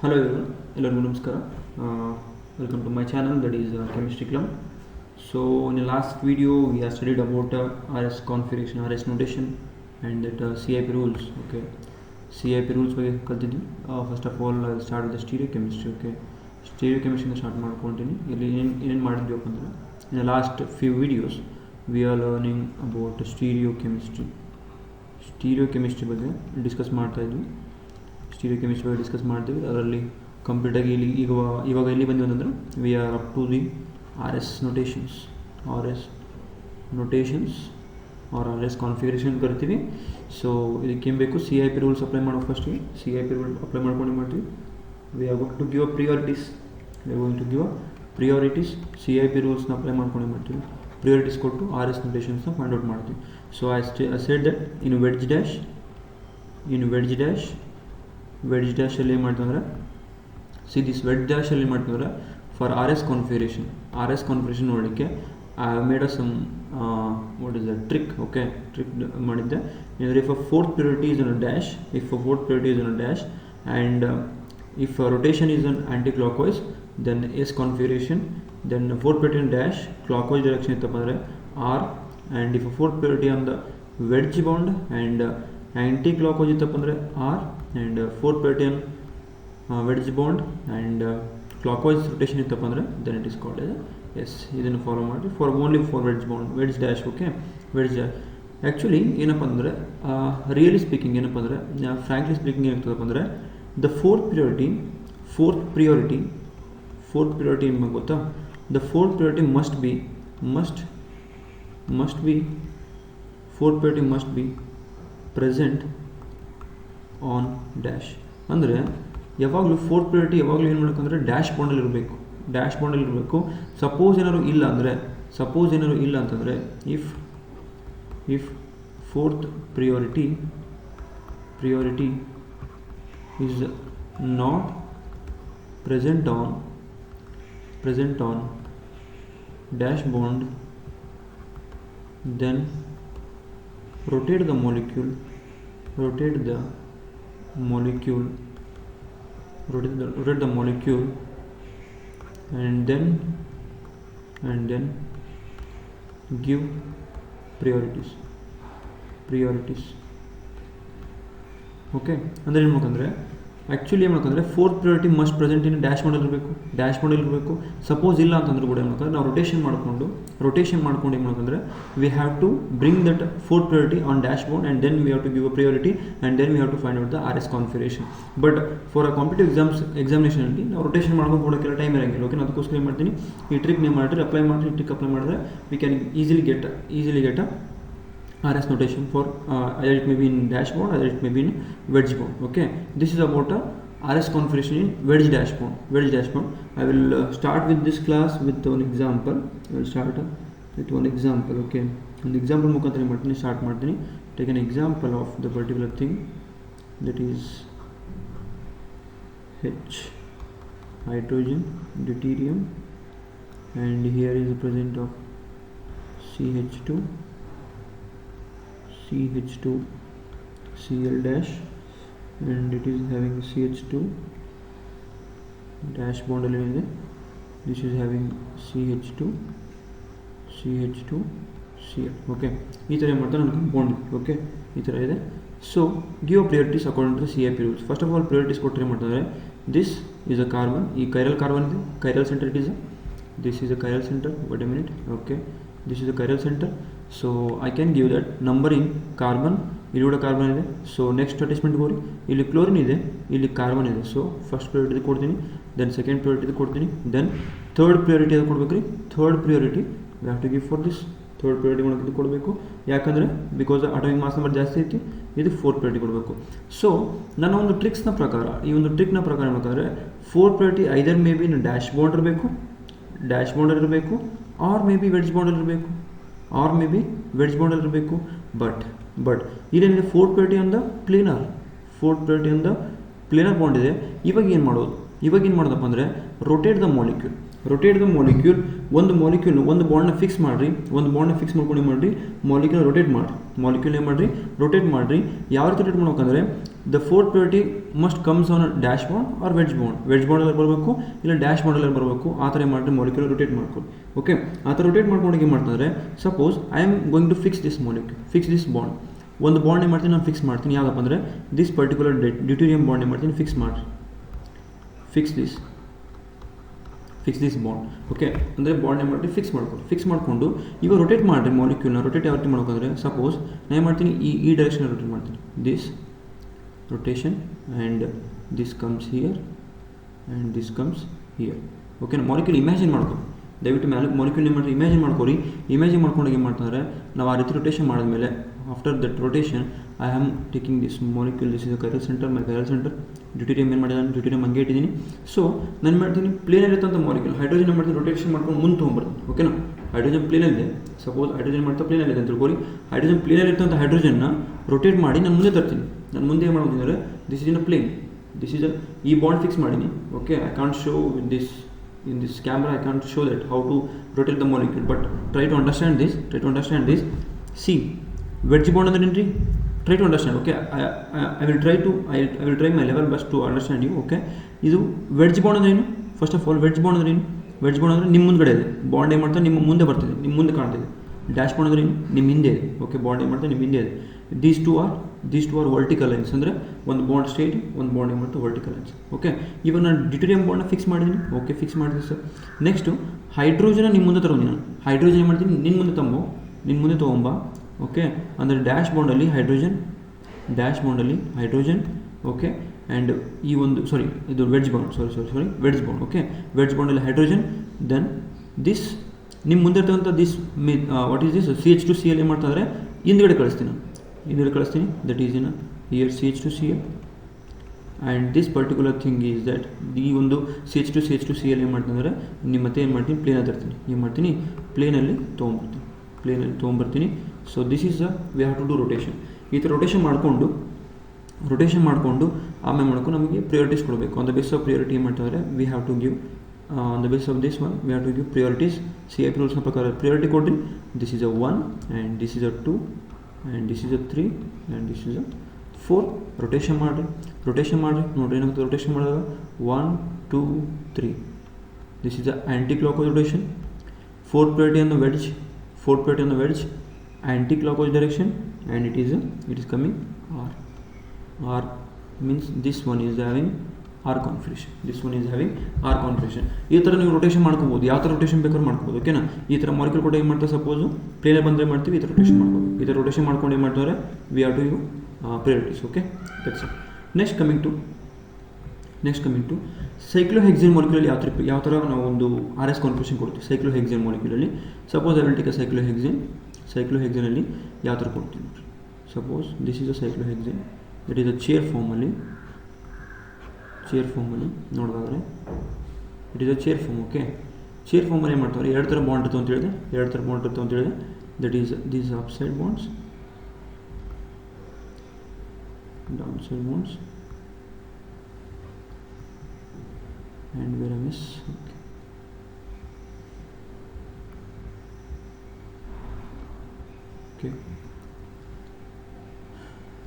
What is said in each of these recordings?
Hello everyone, ಎಲ್ಲರಿಗೂ ನಮಸ್ಕಾರ. Welcome to my channel, that is Chemistry Club. So in the last video we have studied about RS configuration, RS notation and that CIP rules. Okay, CIP rules ಬಗ್ಗೆ ಕಲ್ತಿದ್ವಿ. First of all I'll start with the stereochemistry. Okay, stereochemistry start ಮಾಡ್ಕೊಳ್ತೀನಿ. ಇಲ್ಲಿ ಏನೇನು ಮಾಡಿದ್ವಿ ಅಂದರೆ in the last few videos we are learning about stereochemistry ಬಗ್ಗೆ discuss ಮಾಡ್ತಾ ಇದ್ವಿ. ಸ್ಟೀರಿಯೋಕೆಮಿಸ್ಟ್ರಿ ಬಗ್ಗೆ ಡಿಸ್ಕಸ್ ಮಾಡ್ತೀವಿ. ಅದರಲ್ಲಿ ಕಂಪ್ಲೀಟಾಗಿ ಇವಾಗ ಎಲ್ಲಿ ಬಂದಿವೆ ಅಂತಂದರೆ we are up to the R S R S configuration ಕರಿತೀವಿ. ಸೊ ಇದಕ್ಕೆ ಏನು ಬೇಕು, C I P rules apply ಮಾಡೋ ಫಸ್ಟಿಗೆ C I P rule apply ಮಾಡ್ಕೊಂಡು ಮಾಡ್ತೀವಿ. We are going to give priorities C I P ರೂಲ್ಸ್ನ ಅಪ್ಲೈ ಮಾಡ್ಕೊಂಡು ಮಾಡ್ತೀವಿ. ಪ್ರಿಯಾರಿಟೀಸ್ ಕೊಟ್ಟು ಆರ್ ಎಸ್ ನೋಟೇಷನ್ಸ್ನ ಫೈಂಡ್ ಔಟ್ ಮಾಡ್ತೀವಿ. So I said that in wedge ಡ್ಯಾಶಲ್ಲಿ ಏನು ಮಾಡ್ತಂದ್ರೆ ದಿಸ್ ವೆಡ್ಜ್ ಡ್ಯಾಶಲ್ಲಿ ಏನು ಮಾಡ್ತಂದ್ರೆ ಫಾರ್ ಆರ್ ಎಸ್ ಕಾನ್ಫಿಗರೇಷನ್ ನೋಡಲಿಕ್ಕೆ I made some what is the trick. Okay, trick ಮಾಡಿದ್ದೆ. ಅಂದರೆ if a fourth priority is an dash and if rotation is an anti-clockwise, then S configuration, then fourth priority in dash clockwise direction ಇತ್ತಪ್ಪ ಅಂದರೆ R, and if a fourth priority on the wedge bound and anti-clockwise ಇತ್ತಪ್ಪ ಅಂದರೆ R, and fourth priority on wedge bound and clockwise rotation ಇತ್ತಪ್ಪ ಅಂದರೆ then it is called as S. ಇದನ್ನು follow ಮಾಡಿ only for wedge dash. Okay, wedge dash actually ಏನಪ್ಪ ಅಂದರೆ really speaking ಏನಪ್ಪ ಅಂದರೆ ಫ್ರ್ಯಾಂಕ್ಲಿ ಸ್ಪೀಕಿಂಗ್ ಏನಾಗ್ತದಪ್ಪ ಅಂದರೆ the fourth priority ನಿಮಗೆ ಗೊತ್ತಾ, the fourth priority must be present on dash. ಅಂದರೆ ಯಾವಾಗಲೂ ಫೋರ್ತ್ ಪ್ರಿಯಾರಿಟಿ ಯಾವಾಗಲೂ ಏನು ಮಾಡಬೇಕಂದ್ರೆ ಡ್ಯಾಶ್ ಬಾಂಡಲ್ಲಿ ಇರಬೇಕು. ಸಪೋಸ್ ಏನಾದ್ರು ಇಲ್ಲ ಅಂತಂದರೆ if fourth priority is not present on dash bond, then rotate the molecule and then give priorities. Okay, ಅಂದರೆ ಏನು ಮಾಡ್ಬೇಕಂದ್ರೆ ಆ್ಯಕ್ಚುಲಿ ಏನು ಮಾಡ್ಬೇಕಂದ್ರೆ fourth priority must present in dash ಬಾಂಡಲ್ಲಿ ಇರಬೇಕು. ಸಪೋಸ್ ಇಲ್ಲ ಅಂತಂದ್ರೆ ಕೂಡ ಏನು ಮಾಡ್ಬೇಕಂದ್ರೆ ನಾವು ರೊಟೇಷನ್ ಮಾಡ್ಕೊಂಡು ಏನು ಮಾಡ್ಬೇಕಂದ್ರೆ we have to bring that fourth priority on dash bond and then we have to give a priority and then we have to find out the R S configuration. But for a competitive ಎಕ್ಸಾಮಿನೇಷನಲ್ಲಿ ನಾವು rotation ಮಾಡ್ಕೊಂಡು ಕೊಡೋಕ್ಕೆಲ್ಲ time ಇರೋಂಗಿಲ್ಲ. Okay, ಅದಕ್ಕೋಸ್ಕರ ಏನು ಮಾಡ್ತೀನಿ, ಈ trick ನೀವು apply ಮಾಡಿದ್ರೆ we can easily get RS notation for either it may be in dash bond, either it may be in wedge bond. Okay, this is about RS configuration in wedge dash bond. I will start with this class with one example. Okay, ಒಂದು example ಮುಖಾಂತರ ಮಾಡ್ತೀನಿ, start ಮಾಡ್ತೀನಿ. Take an example of the particular thing, that is H, hydrogen, deuterium, and here is the present of CH2 Cl dash, and it is having CH2 dash bond element. This is having CH2 Cl. okay, ಈ ಥರ ಏನು ಮಾಡ್ತಾರೆ ನನಗೆ bond. Okay, ಈ ಥರ ಇದೆ. So give priorities according to CIP rules. First of all priorities ಕೊಟ್ಟರೆ ಏನು ಮಾಡ್ತಾರೆ, ದಿಸ್ ಈಸ್ ಅ ಕಾರ್ಬನ್, ಈ ಕೈರಲ್ ಕಾರ್ಬನ್ ಇದೆ, chiral centre it is this is a chiral centre. wait a minute. okay, this is the chiral center, so I can give that number in carbon. ಇಲ್ಲಿ ಕೂಡ carbon ಇದೆ. So next attachment ಹೋಗಿ ಇಲ್ಲಿ chlorine ಇದೆ, ಇಲ್ಲಿ carbon ಇದೆ. So first priority ಕೊಡ್ತೀನಿ, then second priority ಕೊಡ್ತೀನಿ, ದೆನ್ ಥರ್ಡ್ ಪ್ರಿಯಾರಿಟಿ ಅದು ಕೊಡ್ಬೇಕು ರೀ. Third priority we have to give for this. Third priority ಮಾಡೋದು ಕೊಡಬೇಕು, ಯಾಕಂದರೆ ಬಿಕಾಸ್ ಅಟಾಮಿಕ್ ಮಾಸ್ ನಂಬರ್ ಜಾಸ್ತಿ ಐತಿ, ಇದು ಫೋರ್ತ್ ಪ್ರಿಯಾರಿಟಿ ಕೊಡಬೇಕು. ಸೊ ನನ್ನ ಒಂದು ಟ್ರಿಕ್ನ ಪ್ರಕಾರ ಏನಬೇಕಂದ್ರೆ fourth priority either may be dash bond ಇರಬೇಕು ಆರ್ ಮೇ ಬಿ ವೆಡ್ಜ್ ಬಾಂಡಲ್ಲಿ ಇರಬೇಕು. ಬಟ್ ಇಲ್ಲೇನಿದೆ, fourth priority on the planar bond ಇದೆ. ಇವಾಗ ಏನು ಮಾಡೋದಪ್ಪ ಅಂದರೆ rotate the molecule. Rotate the molecule, ಒಂದು ಮಾಲಿಕ್ಯೂಲ್ ಒಂದು ಬಾಂಡ್ನ ಫಿಕ್ಸ್ ಮಾಡಿರಿ, ಒಂದು ಬಾಂಡ್ನ ಫಿಕ್ಸ್ ಮಾಡ್ಕೊಂಡು ಏನು ಮಾಡಿರಿ, ಮಾಲಿಕ್ಯೂಲ್ ರೊಟೇಟ್ ಮಾಡಿರಿ, ಮಾಲಿಕ್ಯೂಲ್ ಏನು ಮಾಡಿರಿ, ರೊಟೇಟ್ ಮಾಡಿರಿ. ಯಾವ ರೀತಿ ರೊಟೇಟ್ ಮಾಡ್ಬೇಕಂದ್ರೆ the fourth priority must comes on dash bond or wedge bond, wedge ಬಾಂಡಲ್ಲಿ ಬರಬೇಕು ಇಲ್ಲ ಡ್ಯಾಶ್ ಬಾಂಡಲ್ಲಿ ಬರಬೇಕು, ಆ ಥರ ಮಾಡಿರಿ ಮಾಲಿಕ್ಯೂಲ್ ರೊಟೇಟ್ ಮಾಡ್ಕೊಳ್ಳಿ. ಓಕೆ, ಆ ಥರ ರೊಟೇಟ್ ಮಾಡ್ಕೊಂಡು ಏನು ಮಾಡ್ತಾರೆ, suppose I am going to fix this molecule, fix this bond, ಒಂದು ಬಾಂಡ್ ಏನು ಮಾಡ್ತೀನಿ ನಾನು ಫಿಕ್ಸ್ ಮಾಡ್ತೀನಿ, ಯಾವುದಪ್ಪ ಅಂದರೆ ದಿಸ್ ಪರ್ಟಿಕ್ಯುಲರ್ ಡ್ಯೂಟೇರಿಯಂ ಬಾಂಡ್ ಏನು ಮಾಡ್ತೀನಿ ಫಿಕ್ಸ್ ಮಾಡಿರಿ, ಫಿಕ್ಸ್ ದಿಸ್ ಬಾಂಡ್. ಓಕೆ, ಅಂದರೆ ಬಾಂಡ್ ಏನು ಮಾಡಿ ಫಿಕ್ಸ್ ಮಾಡ್ಕೊಳ್ಳಿ, ಫಿಕ್ಸ್ ಮಾಡಿಕೊಂಡು ಇವಾಗ ರೊಟೇಟ್ ಮಾಡಿರಿ ಮಾಲಿಕ್ಯೂಲ್ನ. ರೊಟೇಟ್ ಯಾವ ರೀತಿ ಮಾಡ್ಬೇಕಂದ್ರೆ ಸಪೋಸ್ ನಾನು ಏನು ಮಾಡ್ತೀನಿ ಈ ಡೈರೆಕ್ಷನ್ ರೊಟೇಟ್ ಮಾಡ್ತೀನಿ, this rotation and this comes here and this comes here. Okay, molecule imagine ಮಾಡ್ಕೊ, ದಯವಿಟ್ಟು ಮಾಲಿಕ್ಯೂಲ್ ಏನು ಮಾಡಿ ಇಮ್ಯಾಜಿನ್ ಮಾಡ್ಕೊರಿ. ಇಮ್ಯಾಜಿನ್ ಮಾಡ್ಕೊಂಡಾಗ ಏನು ಮಾಡ್ತಾರೆ, ನಾವು ಆ ರೀತಿ ರೊಟೇಷನ್ ಮಾಡಿದ್ಮೇಲೆ after that rotation I am taking this molecule, this is a chiral centre, my chiral centre, deuterium ಏನು ಮಾಡಿದಾನೆ, ಡ್ಯೂಟೇರಿಯಂ ಹಂಗೆ ಇಟ್ಟಿದ್ದೀನಿ. ಸೊ ನಾನು ಮಾಡ್ತೀನಿ ಪ್ಲೇನಲ್ಲಿರ್ತಂಥ ಮಾಲಿಕ್ಯೂಲ್ ಹೈಡ್ರೋಜನ್ ಏನು ಮಾಡ್ತೀನಿ ರೊಟೇಷನ್ ಮಾಡ್ಕೊಂಡು ಮುಂದೆ ತೊಗೊಂಬರ್ತೀನಿ. ಓಕೆನಾ, ಹೈಡ್ರೋಜನ್ ಪ್ಲೇನಲ್ಲಿದೆ, ಸಪೋಸ್ ಹೈಡ್ರೋಜನ್ ಮಾಡ್ತಾ ಪ್ಲೇನಲ್ಲಿದೆ ಅಂತ ತಿಳ್ಕೊಳ್ಳಿ, ಹೈಡ್ರೋಜನ್ ಪ್ಲೇನಲ್ಲಿರ್ತಂಥ ಹೈಡ್ರೋಜನ್ನ ರೊಟೇಟ್ ಮಾಡಿ ನಾನು ಮುಂದೆ ತರ್ತೀನಿ. ನಾನು ಮುಂದೆ ಏನು ಮಾಡ್ತೀನಿ ಅಂದರೆ this is in a plane, this is ಈ ಬಾಂಡ್ ಫಿಕ್ಸ್ ಮಾಡೀನಿ. Okay, I can't show with this in this camera, I can't show that how to rotate the molecule, but try to understand this. See, wedge bond ಅಂದ್ರೆ ಏನ್ರಿ, try to understand. Okay, I will try my level best to understand you. Okay, ಇದು wedge bond ಅಂದ್ರೆ ಏನು, first of all wedge bond ಅಂದ್ರೆ ಏನು, wedge bond ಅಂದರೆ ನಿಮ್ಮ ಮುಂದ್ಗಡೆ ಇದೆ, ಬಾಂಡ್ ಏನು ಮಾಡ್ತಾ ನಿಮ್ಮ ಮುಂದೆ ಬರ್ತಿದೆ, ನಿಮ್ಮ ಮುಂದೆ ಕಾಣ್ತಿದೆ. ಡ್ಯಾಶ್ ಬಾಂಡ್ ಅಂದ್ರೆ ಏನು, ನಿಮ್ಮ ಹಿಂದೆ ಇದೆ. ಓಕೆ, ಬಾಂಡ್ ಏನು ಮಾಡ್ತಾ ನಿಮ್ಮ ಹಿಂದೆ ಇದೆ. These two or vertical lines, ಅಂದರೆ ಒಂದು ಬಾಂಡ್ ಸ್ಟ್ರೇಟ್, ಒಂದು ಬಾಂಡ್ ಏನು ಮಾಡ್ತಾ ವರ್ಟಿಕಲ್ ಲೈನ್ಸ್. ಓಕೆ, ಇವಾಗ ನಾನು ಡ್ಯೂಟೇರಿಯಂ ಬಾಂಡ್ನ ಫಿಕ್ಸ್ ಮಾಡಿದ್ದೀನಿ. ಓಕೆ, ಫಿಕ್ಸ್ ಮಾಡಿದ್ದೀನಿ ಸರ್. ನೆಕ್ಸ್ಟು ಹೈಡ್ರೋಜನ್ ನಿಮ್ಮ ಮುಂದೆ ತಗೊಂಡು ನಾನು ಹೈಡ್ರೋಜನ್ ಏನು ಮಾಡ್ತೀನಿ ನಿನ್ನ ಮುಂದೆ ತೊಗೊಂಬ. ಓಕೆ, ಅಂದರೆ ಡ್ಯಾಶ್ ಬಾಂಡಲ್ಲಿ ಹೈಡ್ರೋಜನ್, ಓಕೆ, ಆ್ಯಂಡ್ ಈ ಒಂದು ಇದು wedge bond, wedge bond. Okay, wedge ಬಾಂಡಲ್ಲಿ ಹೈಡ್ರೋಜನ್, ದೆನ್ ದಿಸ್ ನಿಮ್ಮ ಮುಂದೆ ಇರ್ತಕ್ಕಂಥ this what is this CH2Cl ಏನು ಮಾಡ್ತಾ ಇದ್ದಾರೆ ಹಿಂದ್ಗಡೆ ಕಳಿಸ್ತೀನಿ, that is in here CH2Cl, and this particular thing is that ಈ ಒಂದು CH2Cl ಏನು ಮಾಡ್ತಂದರೆ ನಿಮ್ಮ ಮತ್ತೆ ಏನು ಮಾಡ್ತೀನಿ ಪ್ಲೇನಲ್ಲಿ ತೊಗೊಂಬರ್ತೀನಿ. So this is we have to do rotation. ಈ ಥರ ರೊಟೇಷನ್ ಮಾಡಿಕೊಂಡು ಆಮೇಲೆ ಮಾಡ್ಕೊಂಡು ನಮಗೆ ಪ್ರಿಯಾರಿಟೀಸ್ ಕೊಡಬೇಕು. On the base of priority ಏನು ಮಾಡ್ತಾರೆ we have to give on the basis of this one we have to give priorities. CIP rules na prakara priority ಕೊಡ್ರಿ. This is a 1 and this is a 2 and this is a 3 and this is a 4. rotation ಮಾಡ್ರಿ ನೋಡ್ರಿ ಏನಾಗುತ್ತೆ rotation ಮಾಡಿದಾಗ 1 2 3. this is the anti-clockwise rotation. fourth priority on the wedge, anti-clockwise direction, and it is coming R means this one is having R configuration. ಈ ಥರ ನೀವು rotation ಮಾಡ್ಕೋಬೋದು, ಯಾವ ಥರ ರೊಟೇಷನ್ ಬೇಕಾದ್ರೂ ಮಾಡ್ಕೋಬೋದು. ಓಕೆನಾ, ಈ ಥರ ಮಾಲಿಕ್ಯೂಲ್ ಕೂಡ ಏನು ಮಾಡ್ತಾರೆ, ಸಪೋಸು ಪ್ಲೇನಲ್ಲಿ ಬಂದರೆ ಮಾಡ್ತೀವಿ, ಈ ಥರ ರೊಟೇಷನ್ ಮಾಡ್ಬೋದು. ಈ ಥರ ರೊಟೇಷನ್ ಮಾಡ್ಕೊಂಡು ಏನು ಮಾಡ್ತಾರೆ we have to you priorities. Okay, that's it. Next coming to cyclohexane ಮಾಲಿಕ್ಯೂಲಲ್ಲಿ ಯಾವ ಥರ ನಾವು ಒಂದು RS ಕಾನ್ಫಿಗರೇಷನ್ ಕೊಡ್ತೀವಿ. ಸೈಕ್ಲೋಹೆಕ್ಸೇನ್ ಮಾಲಿಕ್ಯೂಲಲ್ಲಿ suppose I will take a ಸೈಕ್ಲೋಹೆಕ್ಸೇನಲ್ಲಿ ಯಾವ ಥರ ಕೊಡ್ತೀವಿ ನೋಡಿರಿ. Suppose this is a cyclohexane, that is a chair ಫಾರ್ಮಲ್ಲಿ ನೋಡೋದಾದರೆ it is a chair form. Okay, chair ಫಾರ್ಮಲ್ಲಿ ಏನು ಮಾಡ್ತಾರೆ, ಎರಡು ಥರ ಬಾಂಡ್ ಇರ್ತವೆ ಅಂತ ಹೇಳಿದೆ, that is these upside bonds, downside bonds, and where I miss. Okay,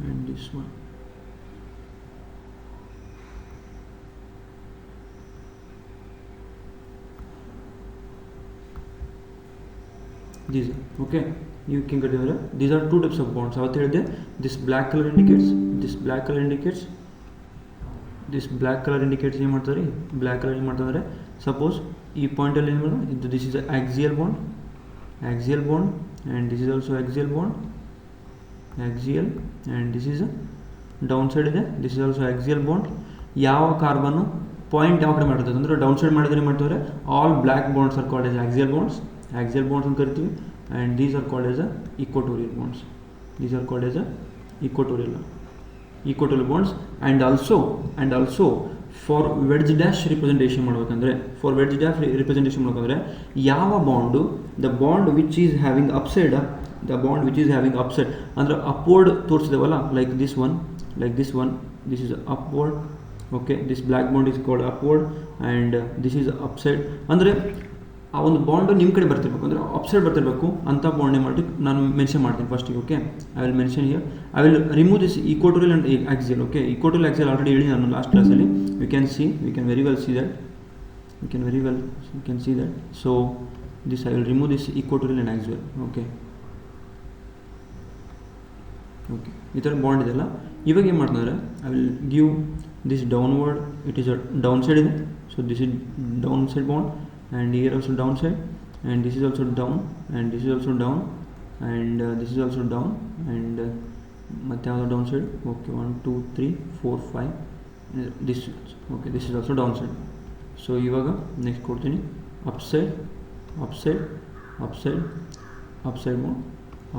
and this one. These are okay, you can get there. These are two types of bonds. Avatu ಹೇಳಿದೆ, this black color indicates ಏನು ಮಾಡ್ತಾರೆ, black colour ಏನು ಮಾಡ್ತಾರೆ, suppose ಈ ಪಾಯಿಂಟಲ್ಲಿ ಏನು ಮಾಡೋದು, this is axial bond and this is also axial and this is down side ಇದೆ, this is also axial bond. ಯಾವ ಕಾರ್ಬನ್ನು ಪಾಯಿಂಟ್ ಯಾವ ಕಡೆ ಮಾಡಿರ್ತದೆ ಅಂದರೆ ಡೌನ್ ಸೈಡ್ ಮಾಡಿದರೆ ಮಾಡ್ತಾರೆ, all black bonds are called as axial bonds ಅಂತ ಕರಿತೀವಿ. And these are called as equatorial bonds, equatorial bonds. and also for wedge dash representation ಮಾಡಬೇಕಂದ್ರೆ ಯಾವ bond the bond which is having upside ಅಂದ್ರೆ upward ತೋರಿಸಿದವಲ್ಲ, like this one, this is upward okay. This black bond is called upward and this is upside. ಅಂದರೆ ಆ ಒಂದು bond ನಿಮ್ಮ ಕಡೆ ಬರ್ತಿರ್ಬೇಕು, ಅಂದರೆ upside ಬರ್ತಿರಬೇಕು ಅಂತ ಬಾಂಡ್ ಏನು ಮಾಡಿ ನಾನು ಮೆನ್ಷನ್ ಮಾಡ್ತೀನಿ ಫಸ್ಟಿಗೆ. Okay, I will mention here. I will remove this equatorial and axial. Okay, equatorial axial already ಹೇಳಿ ನಾನು ಲಾಸ್ಟ್ ಕ್ಲಾಸಲ್ಲಿ. We can very well see that. You can see that. So this I will remove this equatorial and axial. Okay, ಈ ಥರ bond ಇದೆಲ್ಲ. ಇವಾಗ ಏನು ಮಾಡ್ತಾರೆ, I will give this downward. It is a down side ಇದೆ. So this is down side bond and here also down side and this is also down and this is also down and this is also down and ಮತ್ತೆ ಯಾವುದೋ down side. Okay, 1 2 3 4 5 this. Okay, this is also down side. So ಇವಾಗ next ಕೊಡ್ತೀನಿ upside upside upside upside bond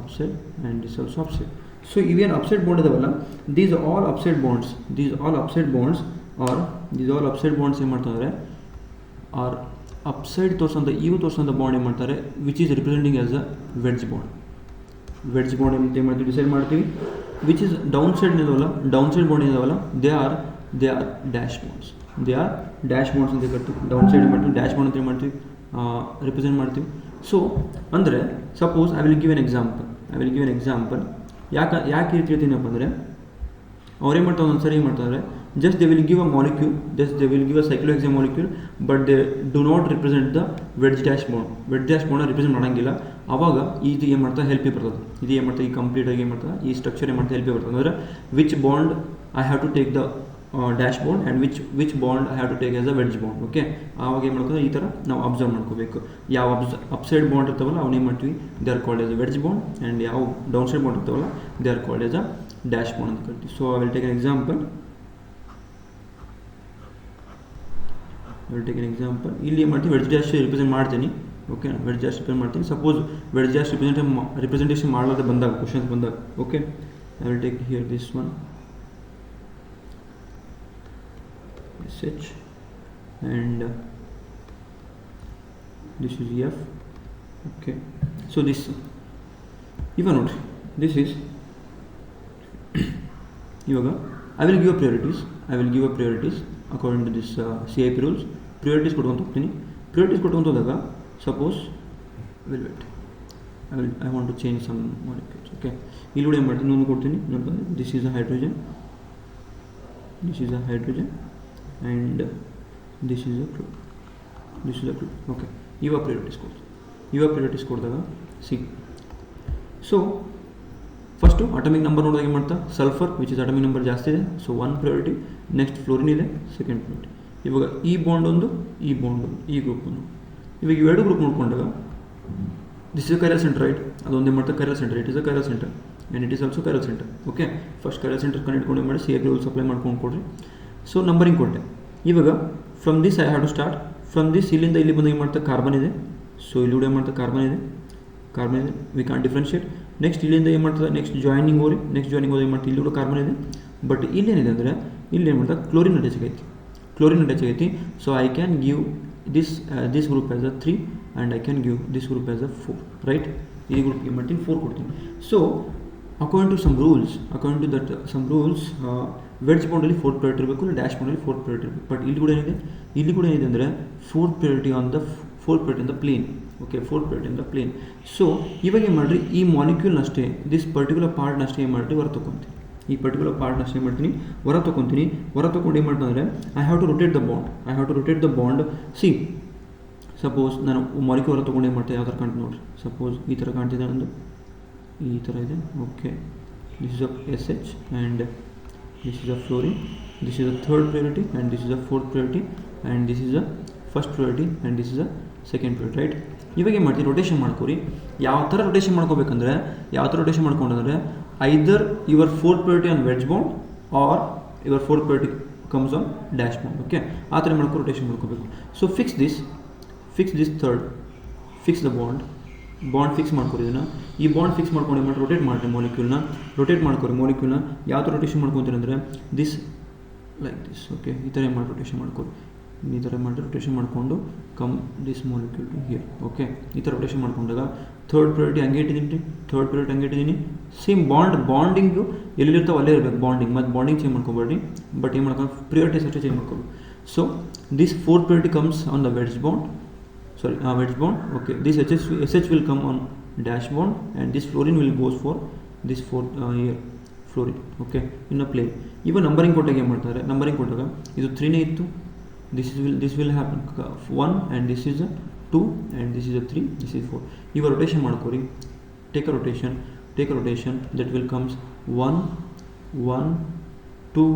upside and this also upside. So ಇವೇನು upside bond ಇದಾವಲ್ಲ, these all upside bonds ಏನು ಮಾಡ್ತಾರೆ, are upside ತೋರಿಸೋಂಥ ತೋರಿಸೋಂಥ bond ಏನು ಮಾಡ್ತಾರೆ, which is representing as a wedge bond. Wedge bond ಅಂತ ಏನು ಮಾಡ್ತೀವಿ, ಡಿಸೈಡ್ ಮಾಡ್ತೀವಿ. Which is down side bond ಇದಾವಲ್ಲ, they are dash bonds. Dash bonds ಅಂತ ಕರಿತೀವಿ. ಡೌನ್ ಸೈಡ್ ಮಾಡ್ತೀವಿ, ಡ್ಯಾಶ್ ಬಾಂಡ್ ಅಂತ ಮಾಡ್ತೀವಿ, ರಿಪ್ರೆಸೆಂಟ್ ಮಾಡ್ತೀವಿ. ಸೊ ಅಂದರೆ suppose I will give an example. ಯಾಕೆ ಈ ರೀತಿ ಹೇಳ್ತೀನಪ್ಪ ಅಂದರೆ, ಅವ್ರೇನು ಮಾಡ್ತಾರೆ, ಒಂದೊಂದು ಏನು ಮಾಡ್ತಾರೆ, just they will give a molecule, cyclohexane molecule, but they do not represent the wedge dash ಬಾಂಡ್ನ ರಿಪ್ರೆಸೆಂಟ್ ಮಾಡೋಂಗಿಲ್ಲ. ಆವಾಗ ಇದು ಏನು ಮಾಡ್ತಾ ಹೆಲ್ಪಿಗೆ ಬರ್ತದೆ. ಇದು ಏನು ಮಾಡ್ತಾ ಈ ಕಂಪ್ಲೀಟಾಗಿ ಏನು ಮಾಡ್ತಾ ಈ ಸ್ಟ್ರಕ್ಚರ್ ಏನು ಮಾಡ್ತಾ ಹೆಲ್ಪಿಗೆ ಬರ್ತದೆ. ಅಂದರೆ which bond I have to take the dash bond and which bond I have to take as a wedge bond. Okay, ಆವಾಗ ಏನು ಮಾಡ್ಕೋದು, ಈ ಥರ ನಾವು ಅಬ್ಸರ್ವ್ ಮಾಡ್ಕೋಬೇಕು. ಯಾವ ಅಪ್ಸೈಡ್ ಬಾಂಡ್ ಇರ್ತಾವಲ್ಲ ಅವನ್ನೇನು ಮಾಡ್ತೀವಿ, they are called as a wedge bond, and ಯಾವ ಡೌನ್ ಸೈಡ್ ಬಾಂಡ್ ಇರ್ತಾವಲ್ಲ they are called as a dash bond ಅಂತ ಕರಿತೀವಿ. So I will take an example. ಇಲ್ಲಿ ಏನು ಮಾಡ್ತೀವಿ, ವೆಡ್ಜ್ ಡ್ಯಾಶ್ ರಿಪ್ರೆಸೆಂಟ್ ಮಾಡ್ತೀನಿ. ಓಕೆ, ವೆಡ್ಜ್ ಡ್ಯಾಶ್ ರಿಪ್ರೆಸೆಂಟ್ ಮಾಡ್ತೀನಿ. Suppose wedge dash representation ಮಾಡಲಾದ ಬಂದಾಗ, ಕ್ವಶನ್ಸ್ ಬಂದಾಗ. Okay, I will take here this one SH and this is F. Okay, so this even note, this is ivaga I will give a priorities according to this CIP rules. Priorities kodkonta hogtini. Priorities kodkonta hodaga, suppose will wait, I want to change some molecules. Okay, ಇಲ್ಲಿ ಏನು ಮಾಡ್ತೀನಿ, ಒಂದು ಕೊಡ್ತೀನಿ. This is a hydrogen and this is a clue. Okay, ಇವಾಗ priorities ಕೊಡ್ದಾಗ see. So first atomic number ನೋಡಿದಾಗ ಏನು ಮಾಡ್ತಾ, sulphur which is atomic number ಜಾಸ್ತಿ ಇದೆ, ಸೊ 1 priority. ನೆಕ್ಸ್ಟ್ ಫ್ಲೋರಿನ್ ಇದೆ, 2nd priority. ಇವಾಗ ಈ ಬಾಂಡ್ ಒಂದು, ಈ ಗ್ರೂಪ್ ಒಂದು. ಇವಾಗ ಇವೆರಡು ಗ್ರೂಪ್ ನೋಡ್ಕೊಂಡಾಗ this is a chiral center, right? ಅದೊಂದೇ ಮಾಡ್ತಾ chiral centre, it is a chiral center and it is also chiral center. Okay, first chiral center ಕಂಡು ಮಾಡಿ CIP ರೂಲ್ಸ್ ಅಪ್ಲೈ ಮಾಡ್ಕೊಂಡು ಕೊಡ್ರಿ. ಸೊ ನಂಬರಿಂಗ್ ಕೊಟ್ಟೆ. ಇವಾಗ from this I have to start. From this ಇಲ್ಲಿಂದ ಇಲ್ಲಿ ಬಂದು ಏನು ಮಾಡ್ತಾ, ಕಾರ್ಬನ್ ಇದೆ. ಸೊ ಇಲ್ಲಿ ಏನು ಮಾಡ್ತಾ, ಕಾರ್ಬನ್ ಇದೆ, ವಿ ಕಾಂಟ್ ಡಿಫ್ರೆನ್ಷಿಯೇಟ್. ನೆಕ್ಸ್ಟ್ ಇಲ್ಲಿಂದ ಏನು ಮಾಡ್ತದೆ, ನೆಕ್ಸ್ಟ್ ಜಾಯ್ನಿಂಗ್ ಹೋಗಿ ಏನು ಮಾಡ್ತೀವಿ, ಇಲ್ಲಿ ಕೂಡ ಕಾರ್ಬನ್ ಇದೆ. ಬಟ್ ಇಲ್ಲೇನಿದೆ ಅಂದರೆ, ಇಲ್ಲಿ ಏನು ಮಾಡ್ತಾ, ಕ್ಲೋರಿನ್ ಅಟ್ಯಾಚ್ ಆಗೈತಿ. So I can give this group as a 3 and I can give this group as a 4, right? ಈ ಗ್ರೂಪ್ ಏನು ಮಾಡ್ತೀನಿ, 4 ಕೊಡ್ತೀನಿ. So according to some rules wedge ಬಾಂಡಲ್ಲಿ 4th priority ಇರಬೇಕು, ಇಲ್ಲ ಡ್ಯಾಶ್ ಬಾಂಡಲ್ಲಿ 4th priority ಇರಬೇಕು. ಬಟ್ ಇಲ್ಲಿ ಕೂಡ ಏನಿದೆ ಅಂದರೆ 4th priority on the 4th priority in the plane. Okay, 4th priority in the plane. So ಇವಾಗ ಏನು ಮಾಡಿರಿ, ಈ ಮಾಲಿಕ್ಯೂಲ್ನಷ್ಟೇ, ದಿಸ್ ಪರ್ಟಿಕ್ಯುಲರ್ ಪಾರ್ಟ್ನಷ್ಟೇ ಏನು ಮಾಡಿರಿ, ಹೊರ ತೊಗೊತೀನಿ. ಹೊರ ತೊಗೊಂಡು ಏನು ಮಾಡ್ತಂದರೆ, I have to rotate the bond. See, suppose ನಾನು ಮಾಲಿಕ್ಯೂಲ್ ಹೊರ ತೊಗೊಂಡು ಏನು ಮಾಡ್ತೀನಿ, ಯಾವ ಥರ ಕಾಣ್ತೀನಿ ನೋಡಿರಿ. ಸಪೋಸ್ ಈ ಥರ ಕಾಣ್ತಿದೆ, ಒಂದು ಈ ಥರ ಇದೆ. Okay, this is a SH and this is a fluorine, this is a 3rd priority and this is a 4th priority and this is a 1st priority and this is a 2nd priority, right? ಇವಾಗ ಏನು ಮಾಡ್ತೀವಿ, rotation ಮಾಡ್ಕೊರಿ. ಯಾವ ಥರ rotation ಮಾಡ್ಕೋಬೇಕಂದ್ರೆ, either your 4th priority on wedge bond or your 4th priority comes on dash bond. Okay, ಆ ಥರ rotation ಮಾಡ್ಕೋಬೇಕು. So fix this third, fix the bond fix ಮಾಡ್ಕೊರಿ. ಇದನ್ನು ಈ ಬಾಂಡ್ ಫಿಕ್ಸ್ ಮಾಡ್ಕೊಂಡು ಮಾಡಿ ರೊಟೇಟ್ ಮಾಡಿರಿ ಮಾಲಿಕ್ಯೂಲ್ನ. ಯಾವ ಥರ ರೊಟೇಷನ್ ಮಾಡ್ಕೊತೀರಿ ಅಂದರೆ, ದಿಸ್ ಲೈಕ್ ದಿಸ್. ಓಕೆ, ಈ ಥರ ಮಾಡಿ ರೊಟೇಷನ್ ಮಾಡ್ಕೊರಿ. ಈ ಥರ ಮಾಡಿ ರೊಟೇಷನ್ ಮಾಡಿಕೊಂಡು come this molecule to here. Okay, ಈ ಥರ ರೊಟೇಷನ್ ಮಾಡ್ಕೊಂಡಾಗ ಥರ್ಡ್ ಪ್ರಯಾರಿಟಿ ಹಂಗೆ ಇಟ್ಟಿದ್ದೀನಿ, ಥರ್ಡ್ ಪ್ರಯಾರಿಟಿ ಹಂಗೆ ಇಟ್ಟಿದ್ದೀನಿ. ಸೇಮ್ ಬಾಂಡಿಂಗು ಎಲ್ಲಿರ್ತಾವೆ ಅಲ್ಲೇ ಇರಬೇಕು ಬಾಂಡಿಂಗ್, ಮತ್ತು ಬಾಂಡಿಂಗ್ ಚೇಂಜ್ ಮಾಡ್ಕೊಬೇಡಿ, ಬಟ್ ಏನು ಮಾಡ್ಕೊಂಡು ಪ್ರಿಯಾರಿಟೀಸ್ ಅಷ್ಟೇ ಚೇಂಜ್ ಮಾಡ್ಕೊಬೋದು. So this fourth priority comes on the wedge bond, wedge bond. Okay, this SH will come on dash bond, and this fluorine will goes for this fourth here fluorine. Okay, in a plane. Even numbering ಕೊಟ್ಟಾಗ ಏನು ಮಾಡ್ತಾರೆ, numbering ಕೊಟ್ಟಾಗ ಇದು 3ನೇ ಇತ್ತು, this will happen 1, and this is a 2, and this is a 3, this is 4. ಈಗ rotation ಮಾಡ್ಕೊರಿ, take a rotation that will comes 1 1 2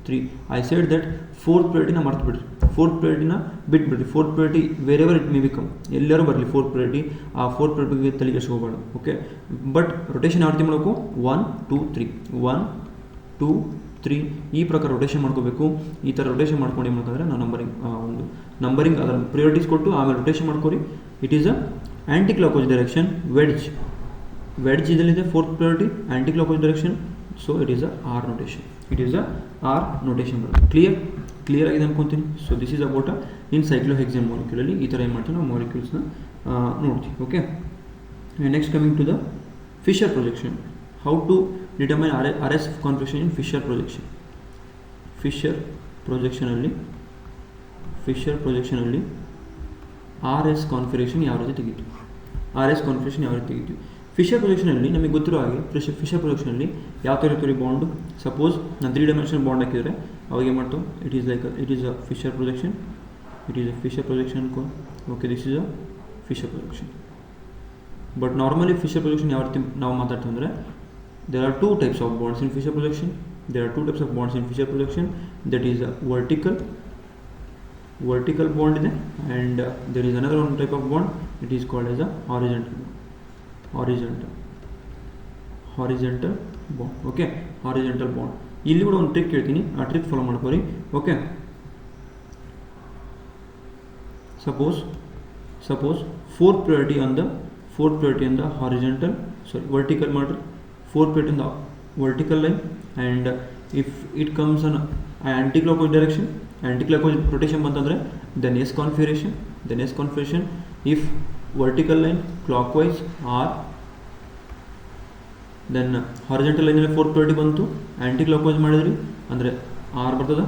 3. I said that fourth priority na martu bidri, fourth priority na ಬಿಟ್ಬಿಡ್ರಿ. Fourth priority wherever it may become, ಎಲ್ಲರೂ ಬರಲಿ fourth priority, ಆ fourth ಪ್ರಯಾರಿಟಿಗೆ ತಲೆಗೆ ಹೋಗಬಾರ್ದು. Okay, but rotation ಯಾವ ರೀತಿ ಮಾಡಬೇಕು, 1 2 3 1 2 3 ಈ ಪ್ರಕಾರ ರೊಟೇಷನ್ ಮಾಡ್ಕೋಬೇಕು. ಈ ಥರ ರೊಟೇಷನ್ ಮಾಡ್ಕೊಂಡು ಏನು ಮಾಡ್ತಾರೆ, ನಾವು ನಂಬರಿಂಗ್ ಅದರ ಪ್ರಿಯಾರಿಟೀಸ್ ಕೊಟ್ಟು ಆಮೇಲೆ ರೊಟೇಷನ್ ಮಾಡ್ಕೊರಿ. It is a anti clockwise direction. Wedge ಇದಲ್ಲಿದೆ fourth priority, anti clockwise direction. So it is a R notation, ಬರುತ್ತೆ. ಕ್ಲಿಯರ್ ಆಗಿದೆ ಅನ್ಕೊತೀನಿ. So this is about in cyclohexane ಮಾಲಿಕ್ಯೂಲಲ್ಲಿ ಈ ಥರ ಏನು ಮಾಡ್ತೀವಿ ನಾವು ಮಾಲಿಕ್ಯೂಲ್ಸ್ನ ನೋಡ್ತೀವಿ. Okay, next coming to the Fischer projection. How to determine RS configuration in Fischer ಪ್ರೊಜೆಕ್ಷನಲ್ಲಿ RS ಕಾನ್ಫಿಗರೇಷನ್ ಯಾವ ರೀತಿ ತೆಗಿತೀವಿ, ಫಿಶರ್ ಪ್ರೊಜೆಕ್ಷನಲ್ಲಿ ನಮಗೆ ಗೊತ್ತಿರೋ ಹಾಗೆ ಫಿಶರ್ ಪ್ರೊಜೆಕ್ಷನಲ್ಲಿ ಯಾವ ಥರ ಇರ್ತೀವಿ ಬಾಂಡು. ಸಪೋಸ್ ನಾನು 3 ಡೈಮೆನ್ಷನಲ್ ಬಾಂಡ್ ಹಾಕಿದರೆ ಅವಾಗ ಏನು ಮಾಡ್ತಾವೆ, it is a Fisher projection. Okay, this is a Fisher projection. But normally Fisher projection ಯಾವ ರೀತಿ ನಾವು ಮಾತಾಡ್ತೀವಿ ಅಂದರೆ, there are two types of bonds in Fisher projection. That is a vertical bond ಇದೆ, and there is another one type of bond. It is called as a horizontal bond. Okay, horizontal bond. ಇಲ್ಲಿ ಕೂಡ ಒಂದು trick ಹೇಳ್ತೀನಿ, ಆ trick follow ಮಾಡ್ಕೊರಿ. Okay, suppose fourth priority on the vertical ಮಾಡ್ರಿ, fourth priority in the vertical line, and if it comes on anti-clockwise direction, anti-clockwise rotation bantandre, then S configuration. If vertical line clockwise or then horizontal line ಅಲ್ಲಿ fourth priority ಬಂತು, anti-clockwise ಮಾಡಿದ್ರಿ ಅಂದರೆ R ಬರ್ತದೆ,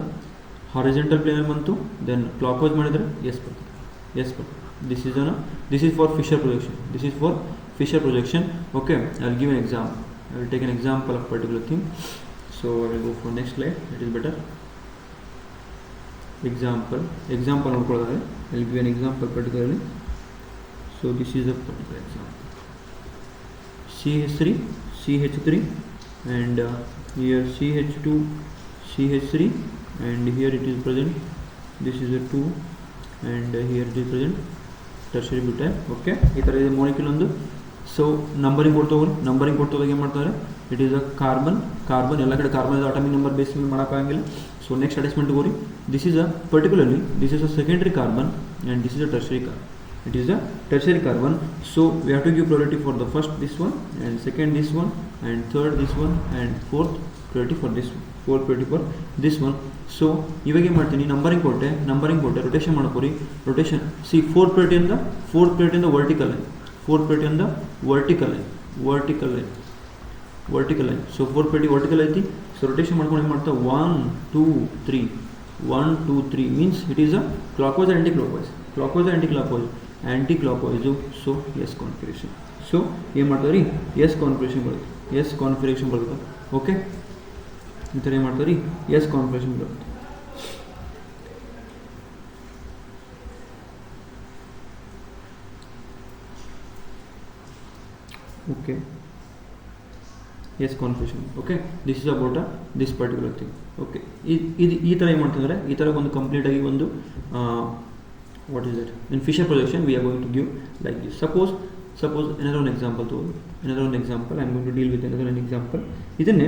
horizontal plane ಬಂತು, then clockwise ಮಾಡಿದರೆ S ಬರ್ತದೆ. This is for Fisher projection. Okay, I will give an example. I will take an example of particular thing. So I will go for next slide. It is better. Example ನೋಡ್ಕೊಳ್ಳೋದಾದ್ರೆ I will give an example particularly. So this is a particular example. CH3 and here CH2 CH3, and here it is present, this is a 2, and here it is present tertiary butyl. Okay, ಈ ಥರ ಇದೆ molecule ಒಂದು. So numbering ಕೊಡ್ತೋದಾಗ ಏನು ಮಾಡ್ತಾರೆ, it is a carbon ಎಲ್ಲ ಕಡೆ carbon ಇದೆ, atomic number base ಮೇಲೆ ಮಾಡೋಕ್ಕಾಗಿಲ್ಲ. ಸೊ ನೆಕ್ಸ್ಟ್ ಅಟ್ಯಾಚ್ಮೆಂಟ್ ಹೋಗಿ, this is a secondary carbon, and this is a tertiary carbon. It is a tertiary carbon. So we have to give priority for the first this one, and second this one, and third this one, and fourth priority for this one. So ಇವಾಗ ಏನು ಮಾಡ್ತೀನಿ, numbering ಕೊಟ್ಟೆ rotation ಮಾಡ್ಕೊರಿ. Rotation fourth priority in the vertical line. So fourth priority vertical ಐತಿ. So rotation ಮಾಡ್ಕೊಂಡು ಏನು ಮಾಡ್ತಾ, 1 2 3 means it is a clockwise or anti-clockwise. So S configuration. So ಏನು ಮಾಡ್ತಾರೆ ರೀ, ಎಸ್ ಕಾನ್ಫಿಗರೇಷನ್ ಬರುತ್ತೆ. ಓಕೆ, ಈ ಥರ ಏನು ಮಾಡ್ತಾರೆ ರೀ, ಎಸ್ ಕಾನ್ಫಿಗರೇಷನ್ ಬರುತ್ತೆ. Okay, S configuration. Okay, this is about this particular thing. Okay, ಈ ಥರ ಏನು ಮಾಡ್ತಿದ್ದಾರೆ, ಈ ಥರ ಒಂದು ಕಂಪ್ಲೀಟಾಗಿ ಒಂದು what is that in Fisher projection we are going to give like this. Suppose another one example I am going to deal with another one example. ಇದನ್ನೇ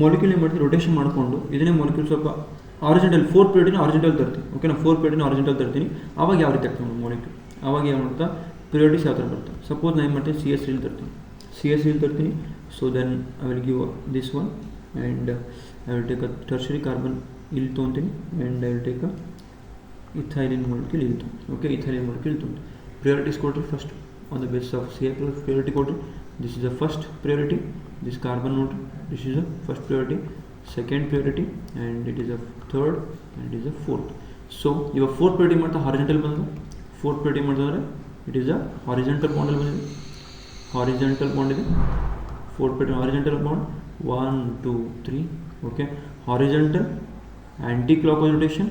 ಮಾಲಿಕ್ಯೂಲ್ ಏನು ಮಾಡ್ತೀವಿ, ರೊಟೇಷನ್ ಮಾಡಿಕೊಂಡು ಇದನ್ನೇ ಮಾಲಿಕ್ಯೂಲ್ ಸ್ವಲ್ಪ ಆರಿಜಿನಲ್ ಫೋರ್ತ್ ಪ್ರಿಯಾರಿಟಿನ ಆರಿಜಿನಲ್ ತರ್ತೀನಿ. Okay, ನಾನು fourth ಪ್ರಿಯಾರಿಟಿನ original ತರ್ತೀನಿ. ಆವಾಗ ಯಾವ ರೀತಿ ಆಗ್ತದೆ ಮಾಲಿಕ್ಯೂಲ್, ಆವಾಗ ಏನು ಮಾಡ್ತಾ ಪ್ರಿಯಾರಿಟೀಸ್ ಯಾವ ಥರ ಬರ್ತದೆ. ಸಪೋಸ್ ನಾನು ಏನು ಮಾಡ್ತೀನಿ, CH3 ತರ್ತೀನಿ. So then I will give this one, and I will take a tertiary carbon ಇಲ್ಲಿ ತೊಗೊತೀನಿ, and I will take a ethylene molecule వెళ్తుంది. ఓకే, ఇథైలిన్ మాలిక్యూల్ వెళ్తుంది. ప్రియారిటీస్ కొట్టి first on the basis of CH priority quotient. This is the first priority, this carbon note, this is the first priority, second priority, and it is the third, and it is the fourth. So your fourth priority ಮಾಡ್ತಾ horizontal ಬಂದ್ರೆ fourth priority ಮಾಡಿದ್ರೆ it is a horizontal bond ಅಲ್ಲಿ ಬಂದಿದೆ, horizontal bond ಇದೆ. fourth priority horizontal bond 1 2 3. okay, horizontal anti-clockwise rotation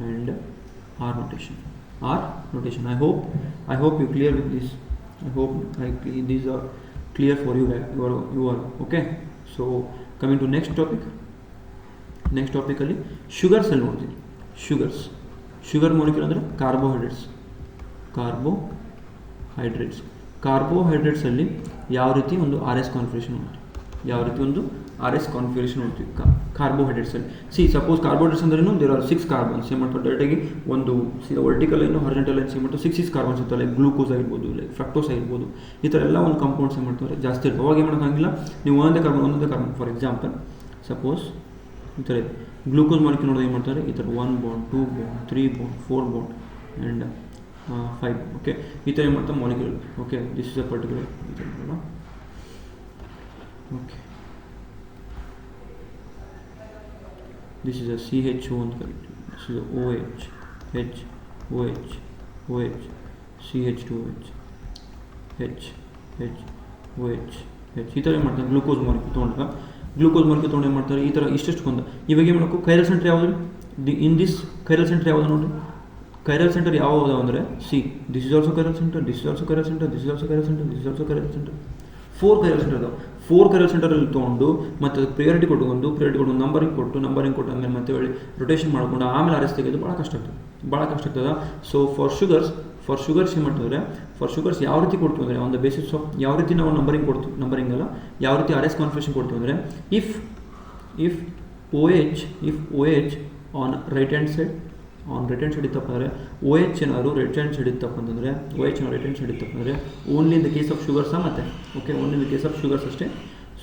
and R notation. I hope you clear with this. I hope these are clear for you guys. You are okay. So coming to next topic ಅಲ್ಲಿ sugars ಅಲ್ಲಿ ನೋಡ್ತೀವಿ. Sugar molecule ಅಂದರೆ carbohydrates ಅಲ್ಲಿ ಯಾವ ರೀತಿ ಒಂದು RS configuration ನೋಡ್ತೀವಿ carbohydrates ಅಲ್ಲಿ. ಸಪೋಸ್ ಕಾರ್ಬೋಹೈಡ್ರೇಟ್ಸ್ ಅಂದ್ರೆ ದೇರ್ ಆರ್ 6 ಕಾರ್ಬನ್ಸ್. ಏನು ಮಾಡ್ತಾರೆ ಡೈರೆಕ್ಟಾಗಿ ಒಂದು ವರ್ಟಿಕಲ್ ಲೈನು ಹಾರಿಜಾಂಟಲ್ ಲೈನ್ಸ್ ಏನು ಮಾಡ್ತಾರೆ 6 ಕಾರ್ಬನ್ಸ್ ಇರ್ತಾರೆ. ಲೈಕ್ ಗ್ಲೂಕೋಸ್ ಆಗಿರ್ಬೋದು, ಲೈಕ್ ಫ್ರಕ್ಟೋಸ್ ಆಗಿರ್ಬೋದು, ಈ ಥರ ಎಲ್ಲ ಒಂದು ಕಾಂಪೌಂಡ್ಸ್ ಏನು ಮಾಡ್ತಾರೆ ಜಾಸ್ತಿ ಇರ್ತವೆ. ಅವಾಗ ಏನು ಮಾಡೋಕ್ಕಾಗಿಲ್ಲ, ನೀವು ಒಂದೊಂದೇ ಕಾರ್ಬನ್ ಫಾರ್ ಎಕ್ಸಾಂಪಲ್ ಸಪೋಸ್ ಈ ಥರ ಗ್ಲೂಕೋಸ್ ಮಾಲಿಕ್ಯೂಲ್ ನೋಡೋದು ಏನು ಮಾಡ್ತಾರೆ ಈ ಥರ 1 bond 2 bond 3 bond 4 bond and 5. Okay, ಈ ಥರ ಏನು ಮಾಡ್ತಾರೆ molecule. Okay, this is a particular okay, this is a CHO ಅಂತ ಕರಿತೀವಿ. this is a OH H OH OH CH2OH H H OH H. ಈ ಥರ ಏನು ಮಾಡ್ತಾರೆ ಗ್ಲೂಕೋಸ್ ಮಾಲಿಕ್ಯೂಲ್ ತೊಗೊಂಡು ಏನು ಮಾಡ್ತಾರೆ ಈ ಥರ ಇಷ್ಟೆಷ್ಟು ಕೊಂದ. ಇವಾಗ ಏನು ಮಾಡಬೇಕು ಕೈರಲ್ ಸೆಂಟರ್ ಯಾವುದು, ಇನ್ ದಿಸ್ ಕೈರಲ್ ಸೆಂಟರ್ ಯಾವುದು ನೋಡಿರಿ. ಕೈರಲ್ ಸೆಂಟರ್ ಯಾವುದು ಅಂದರೆ this is also chiral centre, this is also chiral centre, this is also chiral centre, this is also chiral centre. 4 chiral centre ಅದಾವೆ. 4 ಕೈರಲ್ ಸೆಂಟರಲ್ಲಿ ತೊಗೊಂಡು ಮತ್ತು priority ಕೊಟ್ಟು numbering ಕೊಟ್ಟು ಆಮೇಲೆ ಮತ್ತೆ ಹೇಳಿ ರೊಟೇಷನ್ ಮಾಡಿಕೊಂಡು ಆಮೇಲೆ RS ತೆಗೆದು ಭಾಳ ಕಷ್ಟ ಆಗ್ತದೆ. ಸೊ ಫಾರ್ ಶುಗರ್ಸ್ ಏನು ಮಾಡ್ತಿದ್ರೆ ಫಾರ್ ಶುಗರ್ಸ್ ಯಾವ ರೀತಿ ಕೊಡ್ತೀವಿ ಅಂದರೆ ಆನ್ ದ ಬೇಸಿಸ್ ಆಫ್ ಯಾವ ರೀತಿ ನಾವು ನಂಬರಿಂಗ್ ಅಲ್ಲ ಯಾವ ರೀತಿ RS ಕಾನ್ಫಿಗರೇಷನ್ ಕೊಡ್ತೀವಿ ಅಂದರೆ if OH on right hand side ಇತ್ತಪ್ಪ ಅಂದರೆ OH ಏನಾದ್ರು ರೈಟ್ ಹ್ಯಾಂಡ್ ಸೈಡ್ ಇತ್ತಪ್ಪ ಅಂತಂದರೆ only in the case of sugars ಮತ್ತೆ. Okay, only in the case of sugars ಅಷ್ಟೇ.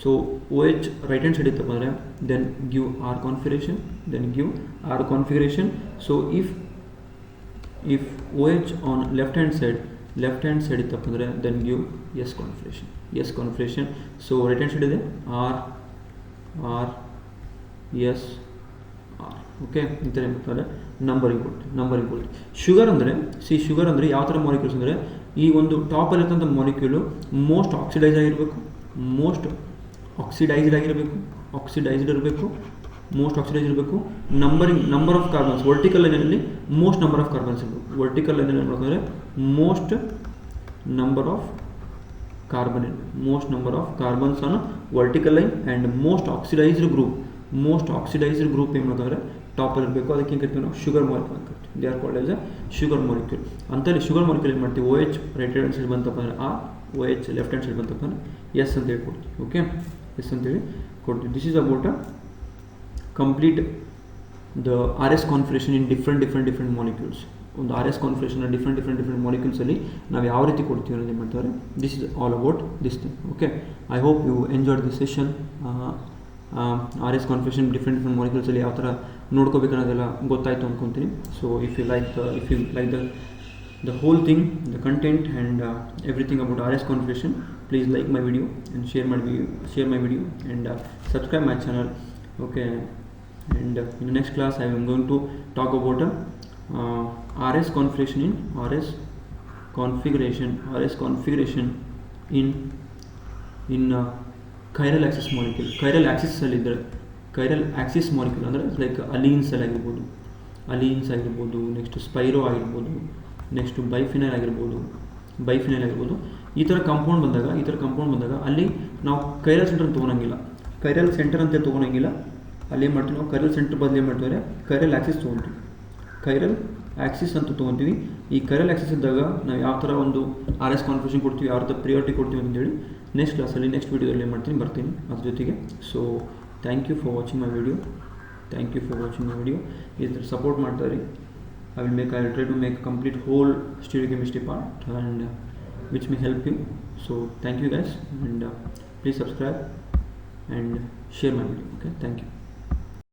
So OH right hand side ಇತ್ತಪ್ಪ ಅಂದರೆ then give R configuration. So if OH on left hand side ಇತ್ತಪ್ಪ ಅಂದರೆ then give S configuration. So right hand side ಇದೆ R S R. Okay, ಈ ಥರ ಮಾಡ್ತಾರೆ numbering ಕೊಡ್ತೀವಿ. ಶುಗರ್ ಅಂದರೆ ಯಾವ ಥರ ಮಾಲಿಕ್ಯೂಲ್ಸ್ ಅಂದರೆ ಈ ಒಂದು ಟಾಪಲ್ಲಿರ್ತಂಥ ಮಾಲಿಕ್ಯೂಲು ಮೋಸ್ಟ್ ಆಕ್ಸಿಡೈಸ್ಡ್ ಇರಬೇಕು, ನಂಬರ್ ಆಫ್ ಕಾರ್ಬನ್ಸ್ ವರ್ಟಿಕಲ್ ಲೈನಲ್ಲಿ ಮೋಸ್ಟ್ ನಂಬರ್ ಆಫ್ ಕಾರ್ಬನ್ಸ್ ಇರಬೇಕು. ವರ್ಟಿಕಲ್ ಲೈನಲ್ಲಿ ಏನು ಮಾಡ್ತಾರೆ most number of carbons on vertical line and most oxidised group ಏನು ಮಾಡ್ತಾರೆ ಟಾಪಲ್ಲಿ ಇರಬೇಕು. ಅದಕ್ಕೆ ಏನು ಕರಿತೀವಿ ನಾವು ಶುಗರ್ ಮಾಲಿಕ್ಯೂಲ್ ಅಂತ ಕರಿತೀವಿ. They are called as a sugar molecule. ಅಂತಲ್ಲಿ ಶುಗರ್ ಮಾಲಿಕ್ಯೂಲ್ ಏನು ಮಾಡ್ತೀವಿ OH ರೈಟ್ ಹ್ಯಾಂಡ್ ಸೈಡ್ ಬಂತಪ್ಪ ಅಂದರೆ R, OH left hand side ಬಂತಪ್ಪ ಅಂದರೆ S ಅಂತೇಳಿ ಕೊಡ್ತೀವಿ. ಓಕೆ, S ಅಂತೇಳಿ ಕೊಡ್ತೀವಿ. This is about complete the RS configuration in different molecules. ಒಂದು RS ಕಾನ್ಫಿಗರೇಷನ್ ಡಿಫ್ರೆಂಟ್ ಮಾಲಿಕ್ಯೂಲ್ಸಲ್ಲಿ ನಾವು ಯಾವ ರೀತಿ ಕೊಡ್ತೀವಿ ಅನ್ನೋದು ಏನು ಮಾಡ್ತಾರೆ. This is all about this thing. Okay, I hope you enjoyed this session. RS configuration different ಮಾಲಿಕ್ಯೂಲ್ಸಲ್ಲಿ ಯಾವ ಥರ ನೋಡ್ಕೋಬೇಕನ್ನೋದೆಲ್ಲ ಗೊತ್ತಾಯಿತು ಅಂದ್ಕೊತೀನಿ. So if you like the whole thing, the content and everything about RS configuration, please like my video and share my video and subscribe my channel. Okay, and in the next class I am going to talk about RS configuration in chiral axis molecule. chiral axis molecule ಅಂದರೆ like ಅಲೀನ್ಸ್ ಆಗಿರ್ಬೋದು, next spiro ಆಗಿರ್ಬೋದು, next ಬೈಫಿನೈಲ್ ಆಗಿರ್ಬೋದು. ಈ ಥರ compound ಬಂದಾಗ ಅಲ್ಲಿ ನಾವು chiral centre ತೊಗೊಳಂಗಿಲ್ಲ, ಅಲ್ಲಿ ಏನು ಮಾಡ್ತೀವಿ ನಾವು ಕೈರಲ್ ಸೆಂಟರ್ ಬದಲು ಏನು ಮಾಡ್ತೀವಿ ಕೈರಲ್ ಆಕ್ಸಿಸ್ ಅಂತ ತೊಗೊತೀವಿ. ಈ ಕೈರಲ್ ಆಕ್ಸಿಸ್ ಇದ್ದಾಗ ನಾವು ಯಾವ ಥರ ಒಂದು RS ಕಾನ್ಫಿಗರೇಷನ್ ಕೊಡ್ತೀವಿ, ಯಾವ ಥರ ಪ್ರಿಯಾರಿಟಿ ಕೊಡ್ತೀವಿ ಅಂತೇಳಿ ನೆಕ್ಸ್ಟ್ ಕ್ಲಾಸಲ್ಲಿ ನೆಕ್ಸ್ಟ್ ವೀಡಿಯೋದಲ್ಲಿ ಏನು ಬರ್ತೀನಿ ಅದ್ರ ಜೊತೆಗೆ. So thank you for watching my video. ಇದರ ಸಪೋರ್ಟ್ ಮಾಡ್ತಾರೆ. I will try to make complete whole stereochemistry part and which may help you. So thank you guys, and please subscribe and share my video. Okay, thank you.